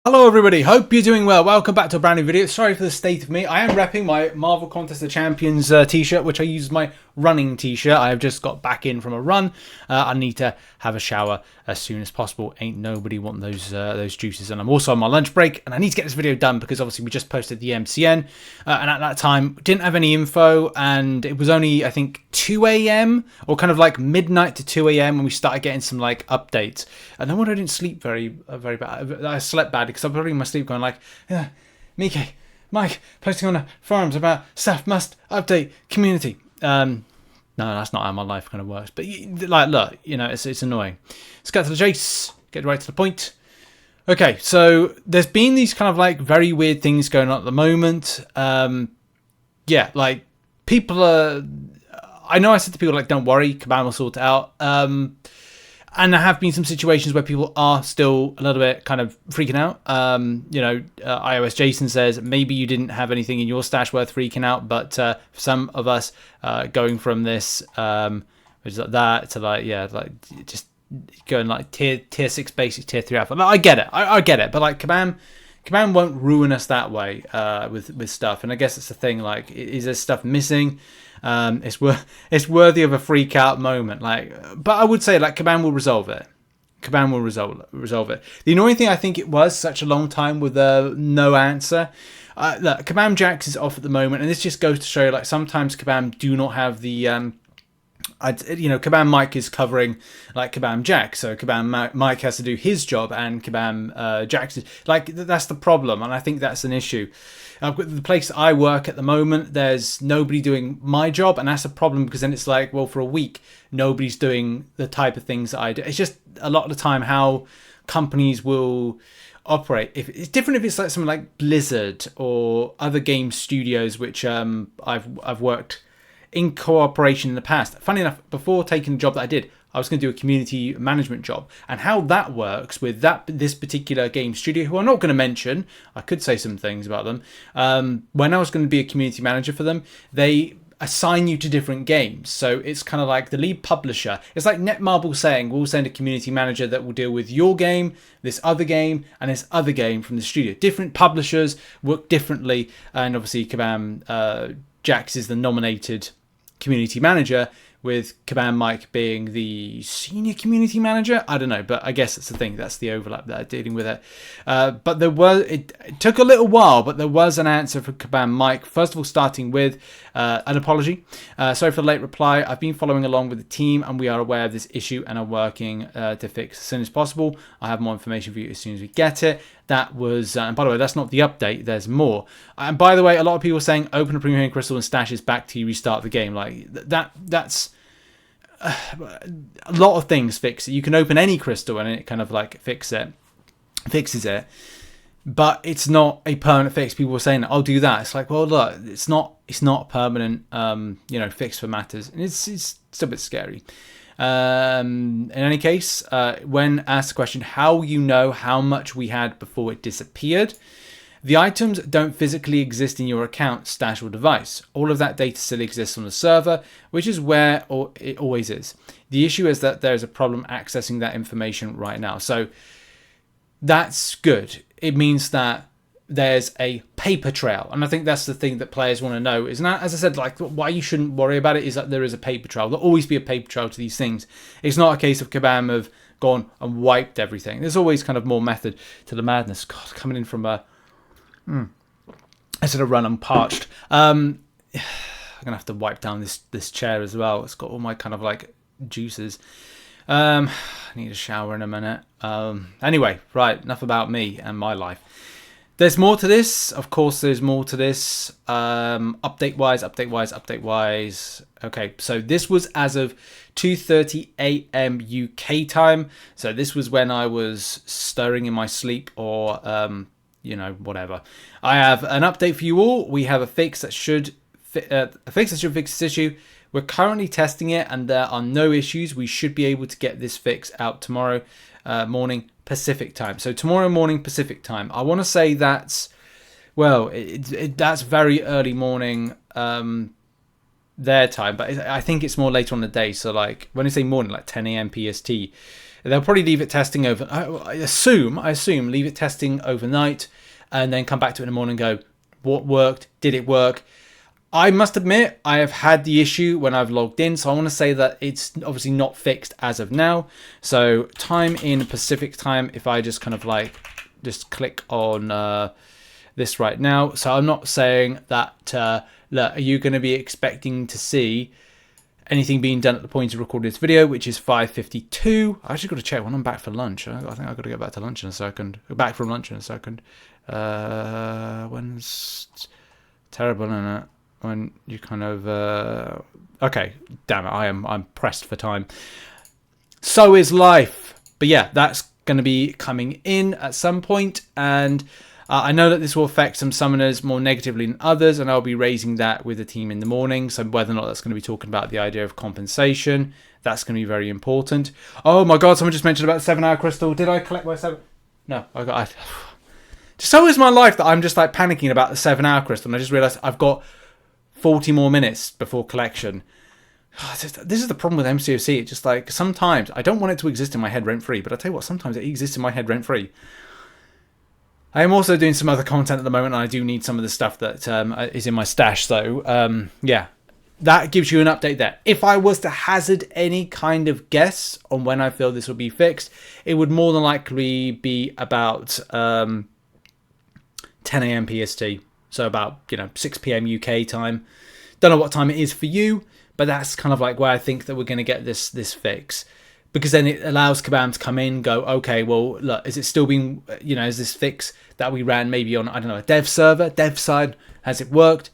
Hello everybody, hope you're doing well. Welcome back to a brand new video. Sorry for the state of me. I am repping my Marvel Contest of Champions t-shirt, which I use my running t-shirt. I have just got back in from a run. I need to have a shower as soon as possible. Ain't nobody want those juices. And I'm also on my lunch break, and I need to get this video done because obviously we just posted the MCN, and at that time didn't have any info, and it was only I think 2 a.m. or kind of like midnight to 2 a.m. when we started getting some like updates. And no wonder I didn't sleep very bad. I slept bad because I'm probably in my sleep going like, yeah, Mike posting on the forums about staff must update community. No, that's not how my life kind of works. But like, look, you know, it's annoying. Let's get to the chase. Get right to the point. Okay, so there's been these kind of like very weird things going on at the moment. Yeah, like people are. I know I said to people like, don't worry, Kabam will sort it out. And there have been some situations where people are still a little bit kind of freaking out. You know, iOS Jason says maybe you didn't have anything in your stash worth freaking out, but for some of us, going from this, which is like that to like, yeah, like just going like tier 6 basics, tier 3 alpha. Like, I get it, I get it, but like Kabam won't ruin us that way with stuff. And I guess it's the thing. Like, is there stuff missing? It's worthy of a freak out moment. Like, but I would say like Kabam will resolve it. Kabam will resolve it. The annoying thing, I think it was such a long time with no answer. Look, Kabam Jax is off at the moment, and this just goes to show like sometimes Kabam do not have the Kabam Mike is covering like Kabam Jack, so Kabam Mike has to do his job, and Kabam Jax is like, that's the problem, and I think that's an issue. The place I work at the moment, there's nobody doing my job, and that's a problem because then it's like, well, for a week nobody's doing the type of things that I do. It's just a lot of the time how companies will operate. If it's different, if it's like something like Blizzard or other game studios, which I've worked in cooperation in the past. Funny enough, before taking the job that I did, I was going to do a community management job, and how that works with this particular game studio, who I'm not going to mention. I could say some things about them. When I was going to be a community manager for them, they assign you to different games. So it's kind of like the lead publisher. It's like Netmarble saying, we'll send a community manager that will deal with your game, this other game, and this other game from the studio. Different publishers work differently, and obviously Kabam Jax is the nominated community manager, with Kabam Mike being the senior community manager. I don't know, but I guess that's the thing. That's the overlap that I'm dealing with it. But it took a little while, but there was an answer for Kabam Mike. First of all, starting with an apology. Sorry for the late reply. I've been following along with the team, and we are aware of this issue and are working to fix as soon as possible. I have more information for you as soon as we get it. That was, and by the way, that's not the update. There's more. And by the way, a lot of people are saying open a premium crystal and stash is back till you restart the game. Like that's a lot of things fix it. You can open any crystal and it kind of like fixes it, but it's not a permanent fix. People were saying, I'll do that. It's like, well, look, it's not a permanent fix for matters, and it's still a bit scary. In any case, when asked the question, how you know how much we had before it disappeared, the items don't physically exist in your account, stash, or device. All of that data still exists on the server, which is where it always is. The issue is that there's a problem accessing that information right now. So that's good. It means that there's a paper trail, and I think that's the thing that players want to know. Is not, as I said, like why you shouldn't worry about it is that there is a paper trail. There'll always be a paper trail to these things. It's not a case of Kabam have gone and wiped everything. There's always kind of more method to the madness. God, coming in from a I said a run. I'm parched. I'm gonna have to wipe down this chair as well. It's got all my kind of like juices. I need a shower in a minute. Anyway, right, enough about me and my life. There's more to this. Of course, there's more to this. Update wise. Okay, so this was as of 2:30 a.m. UK time. So this was when I was stirring in my sleep, or whatever. I have an update for you all. We have a fix that should fix this issue. We're currently testing it, and there are no issues. We should be able to get this fix out tomorrow morning Pacific time. So tomorrow morning Pacific time. I want to say that's, well, that's very early morning their time, but I think it's more later on the day. So like when I say morning, like 10 a.m. PST. They'll probably leave it testing over. I assume leave it testing overnight, and then come back to it in the morning and go, what worked? Did it work? I must admit, I have had the issue when I've logged in, so I want to say that it's obviously not fixed as of now. So time in Pacific time, if I just kind of like just click on this right now. So I'm not saying that look, are you going to be expecting to see anything being done at the point of recording this video, which is 5:52. I actually got to check when I'm back for lunch. I think I've got to go back to lunch in a second. Back from lunch in a second. When's terrible, isn't it? When you kind of okay, damn it, I'm pressed for time. So is life. But yeah, that's going to be coming in at some point, and I know that this will affect some summoners more negatively than others, and I'll be raising that with the team in the morning. So whether or not that's going to be talking about the idea of compensation, that's going to be very important. Oh my god, someone just mentioned about the 7-hour crystal. Did I collect my 7? No, I got. So is my life that I'm just like panicking about the 7-hour crystal, and I just realised I've got 40 more minutes before collection. This is the problem with MCOC. It's just like sometimes I don't want it to exist in my head rent-free, but I tell you what, sometimes it exists in my head rent-free. I am also doing some other content at the moment, and I do need some of the stuff that is in my stash. So yeah, that gives you an update there. If I was to hazard any kind of guess on when I feel this will be fixed, it would more than likely be about 10 a.m. PST. So about 6 p.m. UK time. Don't know what time it is for you, but that's kind of like where I think that we're going to get this fix, because then it allows Kabam to come in, go, okay, well, look, is it still being, is this fix that we ran maybe on, I don't know, a dev server, dev side, has it worked?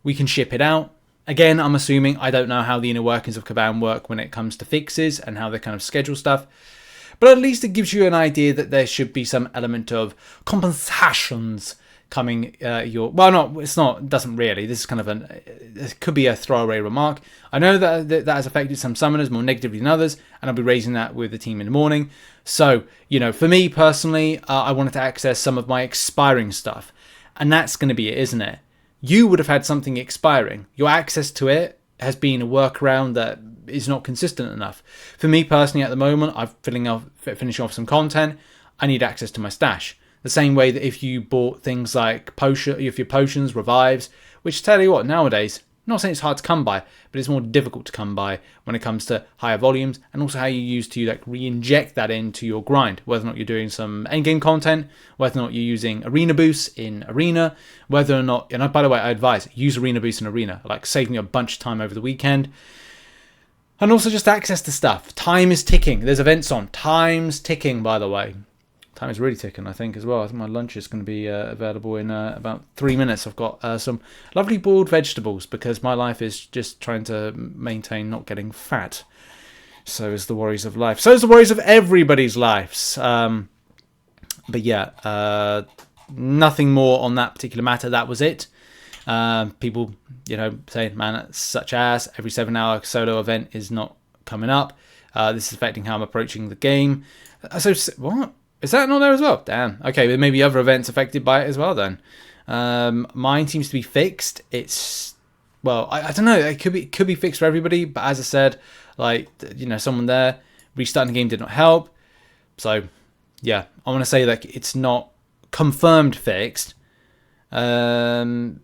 We can ship it out. Again, I'm assuming, I don't know how the inner workings of Kabam work when it comes to fixes and how they kind of schedule stuff. But at least it gives you an idea that there should be some element of compensations coming well, no, it's not, it doesn't really. This is kind of it could be a throwaway remark. I know that has affected some summoners more negatively than others, and I'll be raising that with the team in the morning. So, for me personally, I wanted to access some of my expiring stuff, and that's going to be it, isn't it? You would have had something expiring. Your access to it has been a workaround that is not consistent enough. For me personally, at the moment, I'm finishing off some content. I need access to my stash. The same way that if you bought things like if your potions, revives, which tell you what, nowadays, I'm not saying it's hard to come by, but it's more difficult to come by when it comes to higher volumes, and also how you use to like re-inject that into your grind, whether or not you're doing some endgame content, whether or not you're using arena boosts in arena, whether or not, and by the way, I advise, use arena boosts in arena, like saving you a bunch of time over the weekend. And also just access to stuff. Time is ticking. There's events on. Time's ticking, by the way. Time is really ticking, I think, as well. I think my lunch is going to be available in about 3 minutes. I've got some lovely boiled vegetables because my life is just trying to maintain not getting fat. So is the worries of life. So is the worries of everybody's lives. But yeah, nothing more on that particular matter. That was it. People, saying, man, that's such ass. Every 7-hour solo event is not coming up. This is affecting how I'm approaching the game. So what? Is that not there as well? Damn. Okay, there may be other events affected by it as well then. Mine seems to be fixed. It's, well, I don't know. It could be fixed for everybody. But as I said, like, someone there, restarting the game did not help. So, yeah, I want to say that it's not confirmed fixed. Mine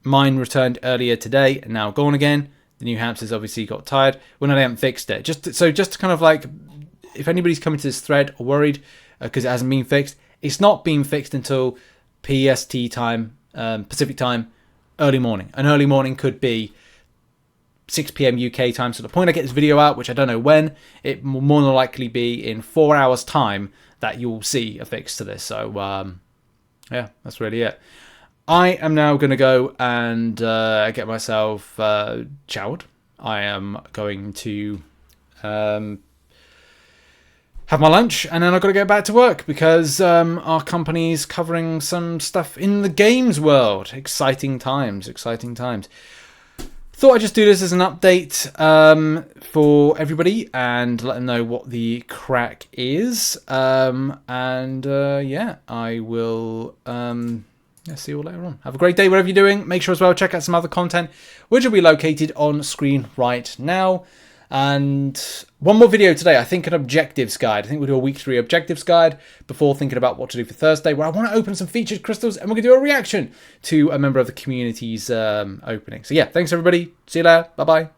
returned earlier today and now gone again. The New Hampshire's obviously got tired. Well, no, they haven't fixed it. Just to kind of like, if anybody's coming to this thread or worried because it hasn't been fixed, it's not being fixed until PST time, Pacific time, early morning. An early morning could be 6 p.m. UK time. So the point I get this video out, which I don't know when, it will more than likely be in 4 hours time that you'll see a fix to this. So yeah, that's really it. I am now going to go and get myself showered. I am going to have my lunch, and then I've got to go back to work because our company's covering some stuff in the games world. Exciting times, exciting times. Thought I'd just do this as an update for everybody and let them know what the crack is. Yeah, I will see you all later on. Have a great day, whatever you're doing. Make sure as well check out some other content, which will be located on screen right now. And one more video today, I think an objectives guide. I think we'll do a week 3 objectives guide before thinking about what to do for Thursday, where I want to open some featured crystals and we're going to do a reaction to a member of the community's opening. So yeah, thanks everybody. See you later. Bye-bye.